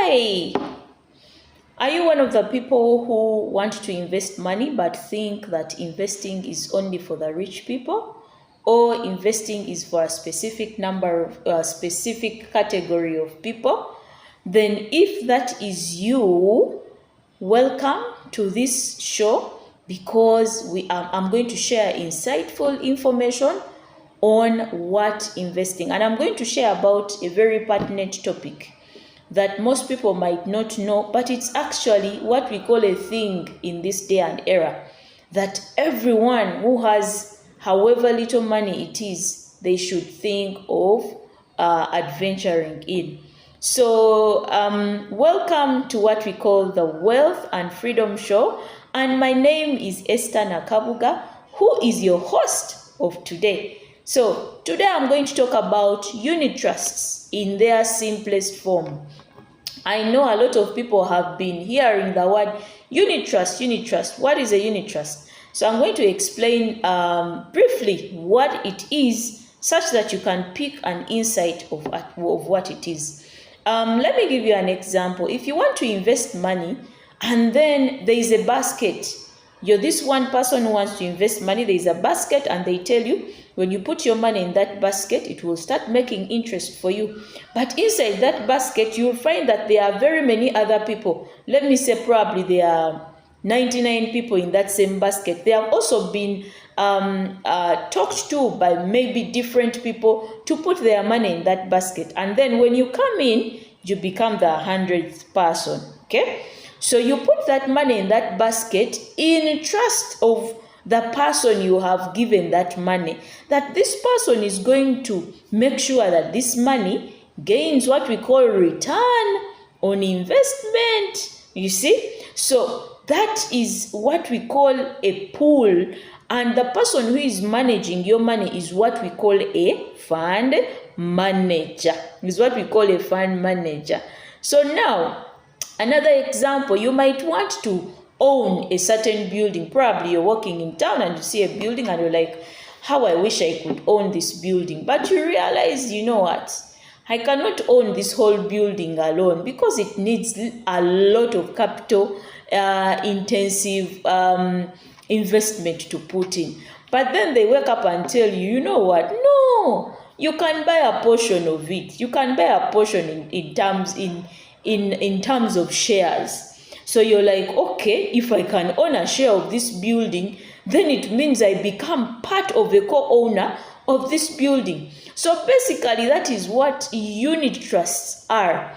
Hi. Are you one of the people who want to invest money but think that investing is only for the rich people, or investing is for a specific specific category of people? Then if that is you, welcome to this show, because I'm going to share insightful information on what investing, and I'm going to share about a very pertinent topic that most people might not know, but it's actually what we call a thing in this day and era, that everyone who has however little money it is, they should think of adventuring in. So welcome to what we call the Wealth and Freedom Show, and my name is Esther Nakabuga, who is your host of today. So today I'm going to talk about unit trusts in their simplest form. I know a lot of people have been hearing the word unit trust, unit trust. What is a unit trust? So I'm going to explain briefly what it is, such that you can pick an insight of what it is. Let me give you an example. If you want to invest money and then there is a basket, you're this one person who wants to invest money, there is a basket, and they tell you when you put your money in that basket, it will start making interest for you. But inside that basket, you'll find that there are very many other people. Let me say probably there are 99 people in that same basket. They have also been talked to by maybe different people to put their money in that basket. And then when you come in, you become the 100th person, okay? So you put that money in that basket in trust of the person you have given that money, that this person is going to make sure that this money gains what we call return on investment, you see? So that is what we call a pool, and the person who is managing your money is what we call a fund manager, So now, another example, you might want to own a certain building. Probably you're walking in town and you see a building and you're like, how I wish I could own this building. But you realize, you know what? I cannot own this whole building alone because it needs a lot of capital intensive investment to put in. But then they wake up and tell you, you know what? No, you can buy a portion of it. You can buy a portion in terms of shares. So you're like, okay, if I can own a share of this building, then it means I become part of the co-owner of this building. So basically, that is what unit trusts are.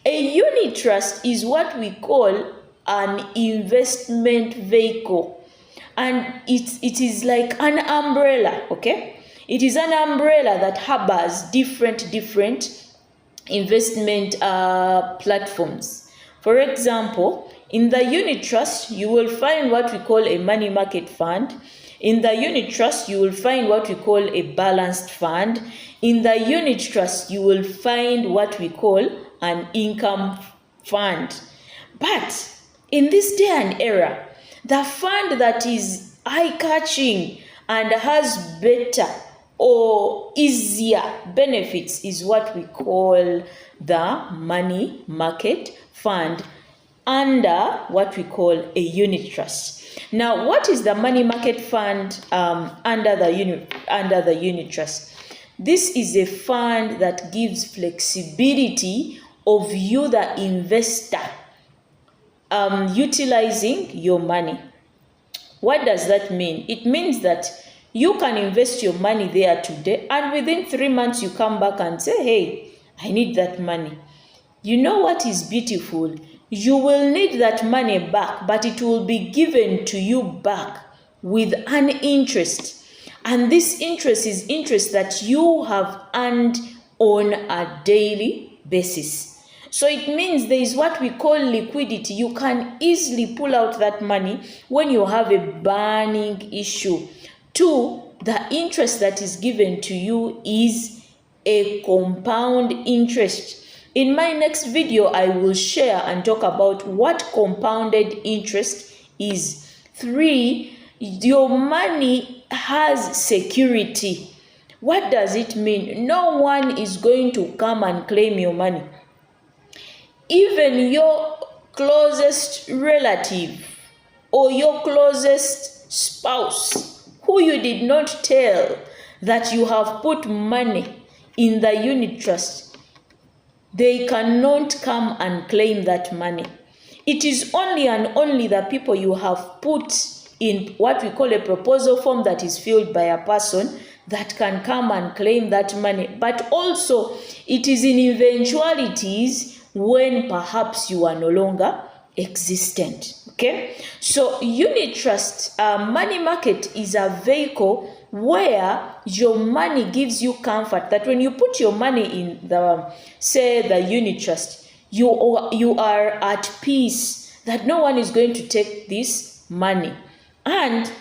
A unit trust is what we call an investment vehicle. And it is like an umbrella, okay? It is an umbrella that harbors different investment platforms. For example, in the unit trust, you will find what we call a money market fund. In the unit trust, you will find what we call a balanced fund. In the unit trust, you will find what we call an income fund. But in this day and era, the fund that is eye-catching and has better or easier benefits is what we call the money market fund, under what we call a unit trust. Now, what is the money market fund under the unit trust? This is a fund that gives flexibility of you, the investor, utilizing your money. What does that mean? It means that you can invest your money there today, and within 3 months you come back and say, hey, I need that money. You know what is beautiful? You will need that money back, but it will be given to you back with an interest. And this interest is interest that you have earned on a daily basis. So it means there is what we call liquidity. You can easily pull out that money when you have a burning issue. 2, the interest that is given to you is a compound interest. In my next video, I will share and talk about what compounded interest is. 3, your money has security. What does it mean? No one is going to come and claim your money. even your closest relative or your closest spouse who you did not tell that you have put money in the unit trust, they cannot come and claim that money. It is only and only the people you have put in what we call a proposal form that is filled by a person that can come and claim that money. But also, it is in eventualities when perhaps you are no longer existent. Okay, so unit trust money market is a vehicle where your money gives you comfort that when you put your money in the, say, the unit trust, you are at peace that no one is going to take this money. And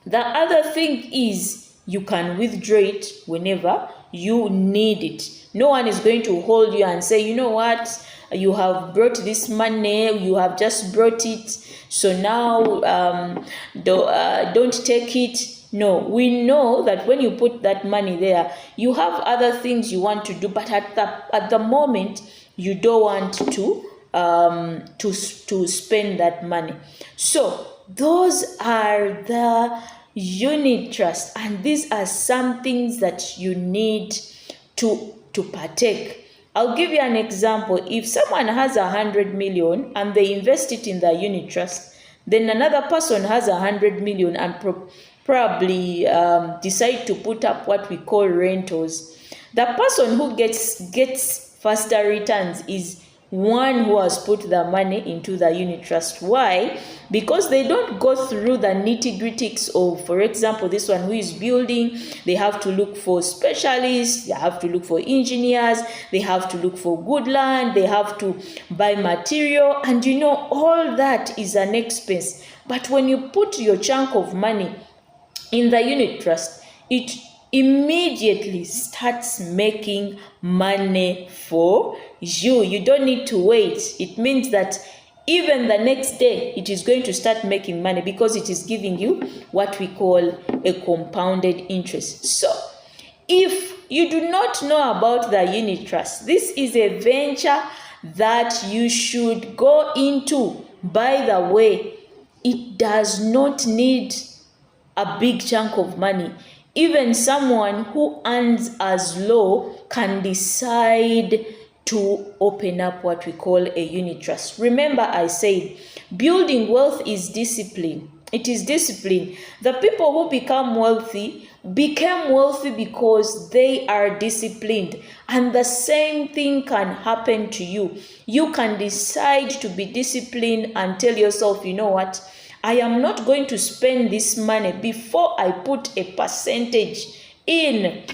the other thing is you can withdraw it whenever you need it. No one is going to hold you and say, you know what, you have brought this money, you have just brought it, so now don't take it. No, we know that when you put that money there, you have other things you want to do, but at the moment you don't want to spend that money. So those are the unit trust, and these are some things that you need to partake. I'll give you an example. If someone has 100 million and they invest it in the unit trust, then another person has 100 million and probably decide to put up what we call rentals. The person who gets faster returns is one who has put the money into the unit trust. Why? Because they don't go through the nitty-gritties of, for example, this one who is building, they have to look for specialists, they have to look for engineers, they have to look for good land, they have to buy material, and you know, all that is an expense. But when you put your chunk of money in the unit trust, it immediately starts making money for you. You don't need to wait. It means that even the next day it is going to start making money because it is giving you what we call a compounded interest. So if you do not know about the unit trust, this is a venture that you should go into. By the way, it does not need a big chunk of money. Even someone who earns as low can decide to open up what we call a unit trust. Remember, I said building wealth is discipline. It is discipline. The people who become wealthy became wealthy because they are disciplined. And the same thing can happen to you. You can decide to be disciplined and tell yourself, you know what, I am not going to spend this money before I put a percentage in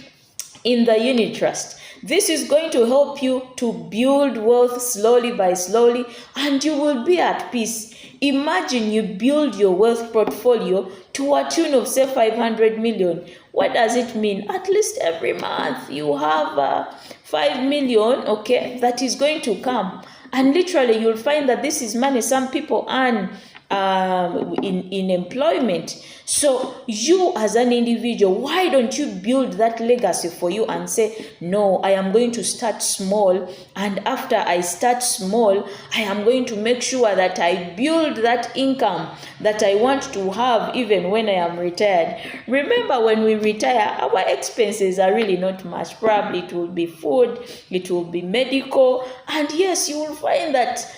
the unit trust. This is going to help you to build wealth slowly by slowly, and you will be at peace. Imagine you build your wealth portfolio to a tune of, say, 500 million. What does it mean? At least every month you have 5 million, okay, that is going to come. And literally you'll find that this is money some people earn in employment. So you as an individual, why don't you build that legacy for you and say, no, I am going to start small, and after I start small, I am going to make sure that I build that income that I want to have even when I am retired. Remember, when we retire, our expenses are really not much. Probably it will be food, it will be medical, and yes, you will find that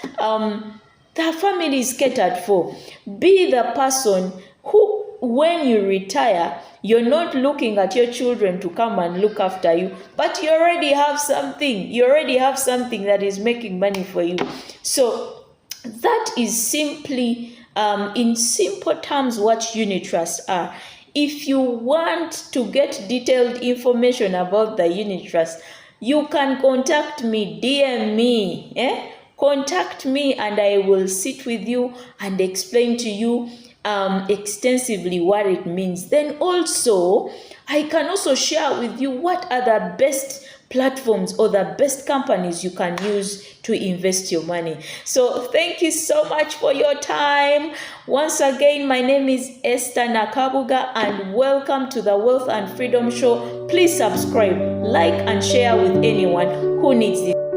the family is catered for. Be the person who, when you retire, you're not looking at your children to come and look after you, but you already have something. You already have something that is making money for you. So that is simply, in simple terms, what unit trusts are. If you want to get detailed information about the unit trust, you can contact me, DM me, Contact me and I will sit with you and explain to you extensively what it means. Then also, I can also share with you what are the best platforms or the best companies you can use to invest your money. So thank you so much for your time. Once again, my name is Esther Nakabuga and welcome to the Wealth and Freedom Show. Please subscribe, like and share with anyone who needs it.